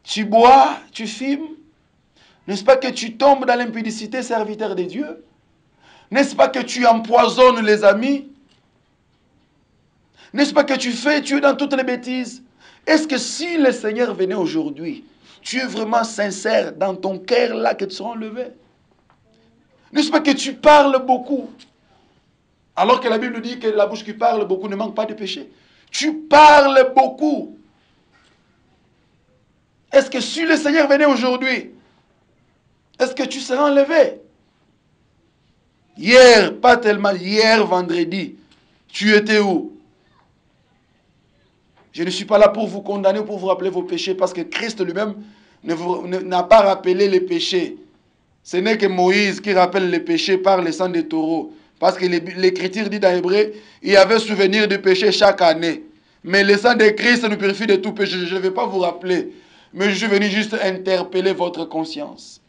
Tu bois, tu fumes? N'est-ce pas que tu tombes dans l'impudicité, serviteur de Dieu? N'est-ce pas que tu empoisonnes les amis? N'est-ce pas que tu es dans toutes les bêtises? Est-ce que si le Seigneur venait aujourd'hui, tu es vraiment sincère dans ton cœur là que tu seras enlevé? N'est-ce pas que tu parles beaucoup? Alors que la Bible dit que la bouche qui parle beaucoup ne manque pas de péché. Tu parles beaucoup. Est-ce que si le Seigneur venait aujourd'hui, est-ce que tu seras enlevé? Hier, pas tellement, hier vendredi, tu étais où? Je ne suis pas là pour vous condamner, pour vous rappeler vos péchés, parce que Christ lui-même n'a pas rappelé les péchés. Ce n'est que Moïse qui rappelle les péchés par le sang des taureaux. Parce que l'Écriture dit dans Hébreu, il y avait souvenir de péché chaque année. Mais le sang de Christ nous purifie de tout péché. Je ne vais pas vous rappeler. Mais je suis venu juste interpeller votre conscience.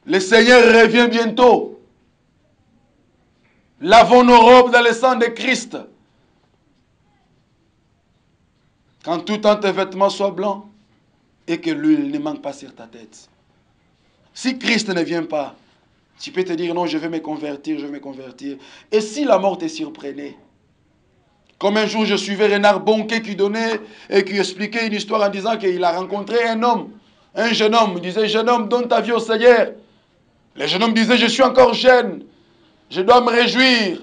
Le Seigneur revient bientôt. Lavons nos robes dans le sang de Christ. Quand tout tes vêtements soient blancs et que l'huile ne manque pas sur ta tête. Si Christ ne vient pas, tu peux te dire non, je vais me convertir, je vais me convertir. Et si la mort te surprenait? Comme un jour je suivais Renard Bonquet qui donnait et qui expliquait une histoire en disant qu'il a rencontré un homme, un jeune homme. Il disait, jeune homme, donne ta vie au Seigneur. Le jeune homme disait, je suis encore jeune, je dois me réjouir,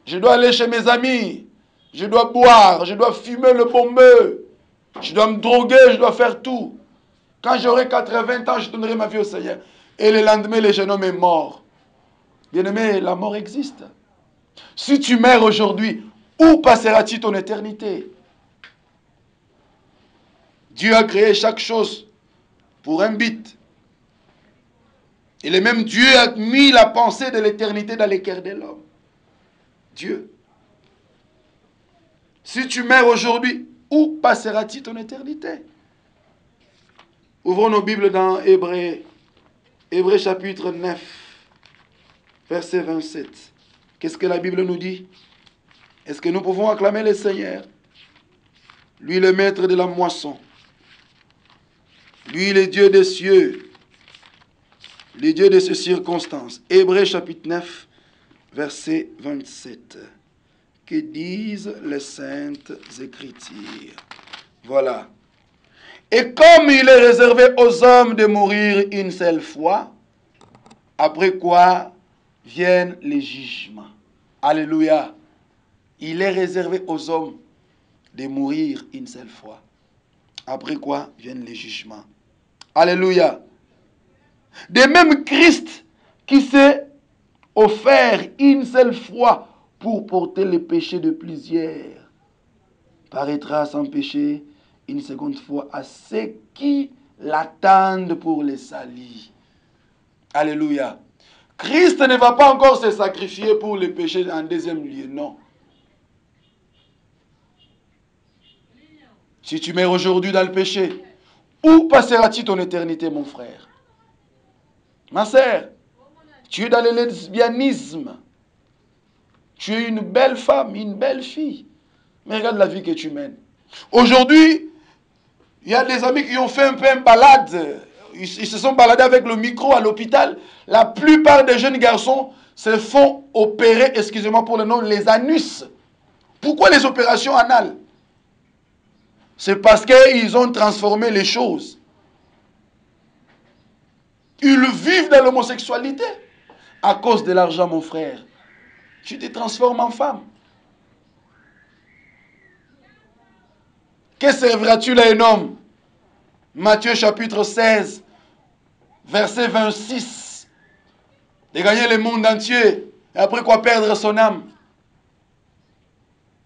je dois aller chez mes amis, je dois boire, je dois fumer le bombeux, je dois me droguer, je dois faire tout. Quand j'aurai 80 ans, je donnerai ma vie au Seigneur. Et le lendemain, le jeune homme est mort. Bien-aimé, la mort existe. Si tu meurs aujourd'hui, où passeras-tu ton éternité? Dieu a créé chaque chose pour un but. Et le même Dieu a mis la pensée de l'éternité dans les cœurs de l'homme. Dieu. Si tu meurs aujourd'hui, où passeras-tu ton éternité? Ouvrons nos Bibles dans Hébreux. Hébreux chapitre 9, verset 27. Qu'est-ce que la Bible nous dit? Est-ce que nous pouvons acclamer le Seigneur? Lui le maître de la moisson. Lui le Dieu des cieux. Le Dieu de ces circonstances. Hébreux chapitre 9, verset 27. Que disent les saintes Écritures? Voilà. Et comme il est réservé aux hommes de mourir une seule fois, après quoi viennent les jugements. Alléluia. Il est réservé aux hommes de mourir une seule fois. Après quoi viennent les jugements. Alléluia. De même Christ qui s'est offert une seule fois pour porter les péchés de plusieurs, paraîtra sans péché une seconde fois à ceux qui l'attendent pour le salut. Alléluia. Christ ne va pas encore se sacrifier pour le péché en deuxième lieu, non. Si tu meurs aujourd'hui dans le péché, où passeras-tu ton éternité, mon frère? Ma sœur, tu es dans le lesbianisme. Tu es une belle femme, une belle fille. Mais regarde la vie que tu mènes. Aujourd'hui, il y a des amis qui ont fait un peu une balade. Ils se sont baladés avec le micro à l'hôpital. La plupart des jeunes garçons se font opérer, excusez-moi pour le nom, les anus. Pourquoi les opérations anales? C'est parce qu'ils ont transformé les choses. Ils vivent dans l'homosexualité. À cause de l'argent, mon frère, tu te transformes en femme. Que serviras-tu à un homme? Matthieu chapitre 16, verset 26. De gagner le monde entier. Et après quoi perdre son âme?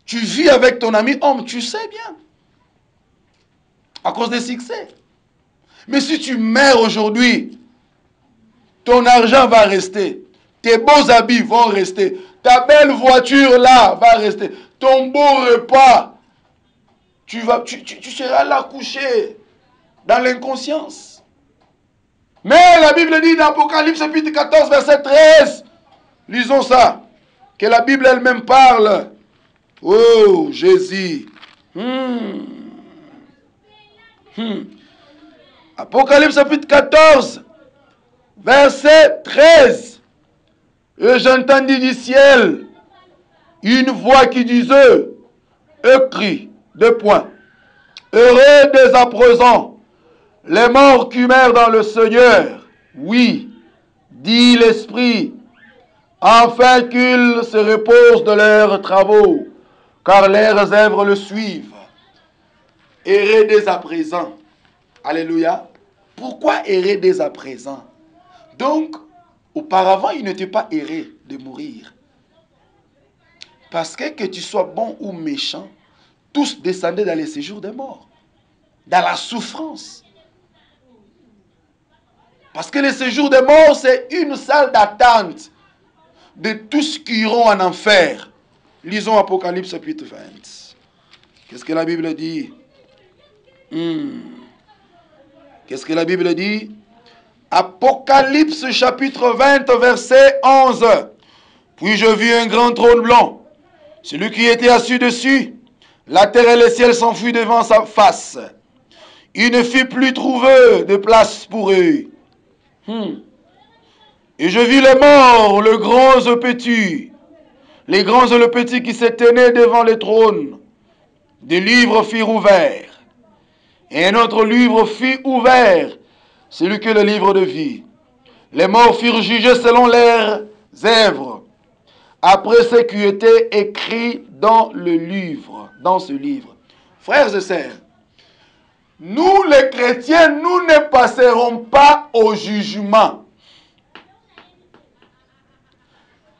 Tu vis avec ton ami homme, tu sais bien. À cause des succès. Mais si tu meurs aujourd'hui, ton argent va rester. Tes beaux habits vont rester. Ta belle voiture là va rester. Ton beau repas. Tu seras là couché dans l'inconscience. Mais la Bible dit dans Apocalypse chapitre 14 verset 13. Lisons ça. Que la Bible elle-même parle. Oh Jésus. Apocalypse chapitre 14 verset 13. Et j'entendis du ciel une voix qui disait, écrit, 2 points. Heureux dès à présent les morts qui meurent dans le Seigneur. Oui, dit l'Esprit, afin qu'ils se reposent de leurs travaux, car leurs œuvres le suivent. Heureux dès à présent. Alléluia. Pourquoi errer dès à présent? Donc, auparavant, il n'était pas erré de mourir. Parce que tu sois bon ou méchant, tous descendaient dans les séjours des morts. Dans la souffrance. Parce que le séjour des morts, c'est une salle d'attente de tous qui iront en enfer. Lisons Apocalypse chapitre 20. Qu'est-ce que la Bible dit? Qu'est-ce que la Bible dit? Apocalypse chapitre 20, verset 11. Puis je vis un grand trône blanc. Celui qui était assis dessus, la terre et le ciel s'enfuient devant sa face. Il ne fit plus trouver de place pour eux. Et je vis les morts, le grand et le petit. Les grands et le petit qui se tenaient devant le trône. Des livres firent ouverts. Et un autre livre fit ouvert, celui que le livre de vie. Les morts furent jugés selon leurs œuvres, après ce qui était écrit dans le livre, dans ce livre. Frères et sœurs, nous les chrétiens, nous ne passerons pas au jugement.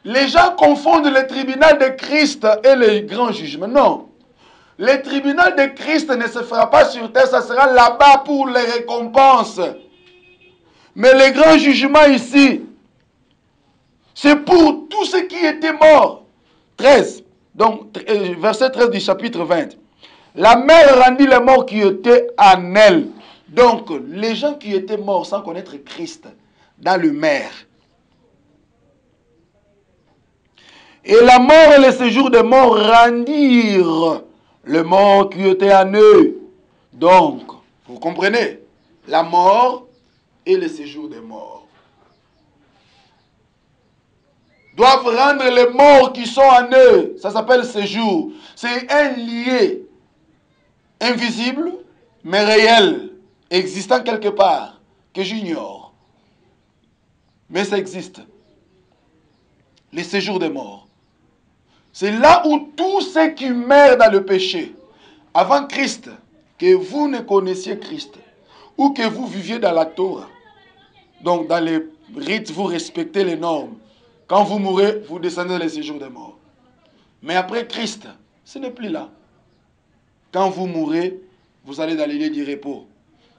Les gens confondent le tribunal de Christ et le grand jugement. Non. Le tribunal de Christ ne se fera pas sur terre, ça sera là-bas pour les récompenses. Mais le grand jugement ici, c'est pour tous ceux qui étaient morts. 13, donc verset 13 du chapitre 20. La mer rendit les morts qui étaient en elle. Donc, les gens qui étaient morts sans connaître Christ dans le mer. Et la mort et le séjour des morts rendirent les morts qui étaient en eux. Donc, vous comprenez, la mort et le séjour des morts doivent rendre les morts qui sont en eux. Ça s'appelle séjour. C'est un lié invisible, mais réel, existant quelque part, que j'ignore. Mais ça existe. Les séjours des morts. C'est là où tous ceux qui meurent dans le péché, avant Christ, que vous ne connaissiez Christ, ou que vous viviez dans la Torah, donc dans les rites, vous respectez les normes. Quand vous mourrez, vous descendez dans les séjours des morts. Mais après Christ, ce n'est plus là. Quand vous mourrez, vous allez dans les lieux du repos.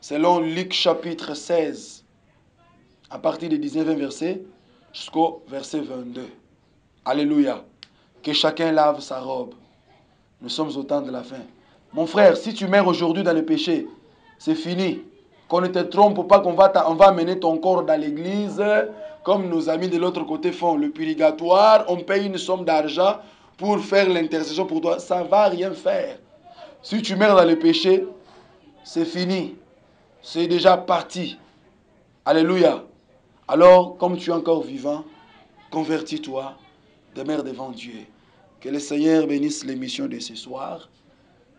Selon Luc chapitre 16, à partir du 19e verset, jusqu'au verset 22. Alléluia. Que chacun lave sa robe. Nous sommes au temps de la fin. Mon frère, si tu meurs aujourd'hui dans le péché, c'est fini. Qu'on ne te trompe pas qu'on va amener ton corps dans l'église, comme nos amis de l'autre côté font le purgatoire. On paye une somme d'argent pour faire l'intercession pour toi. Ça ne va rien faire. Si tu meurs dans le péché, c'est fini. C'est déjà parti. Alléluia. Alors, comme tu es encore vivant, convertis-toi, demeure devant Dieu. Que le Seigneur bénisse l'émission de ce soir.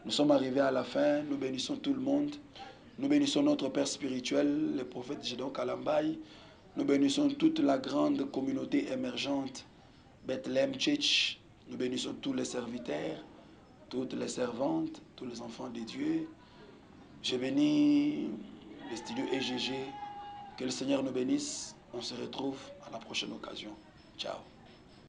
Nous sommes arrivés à la fin. Nous bénissons tout le monde. Nous bénissons notre Père spirituel, le prophète Gédon Kalambay. Nous bénissons toute la grande communauté émergente, Bethlehem Church. Nous bénissons tous les serviteurs, toutes les servantes, tous les enfants de Dieu. Je bénis les studios EGG. Que le Seigneur nous bénisse. On se retrouve à la prochaine occasion. Ciao.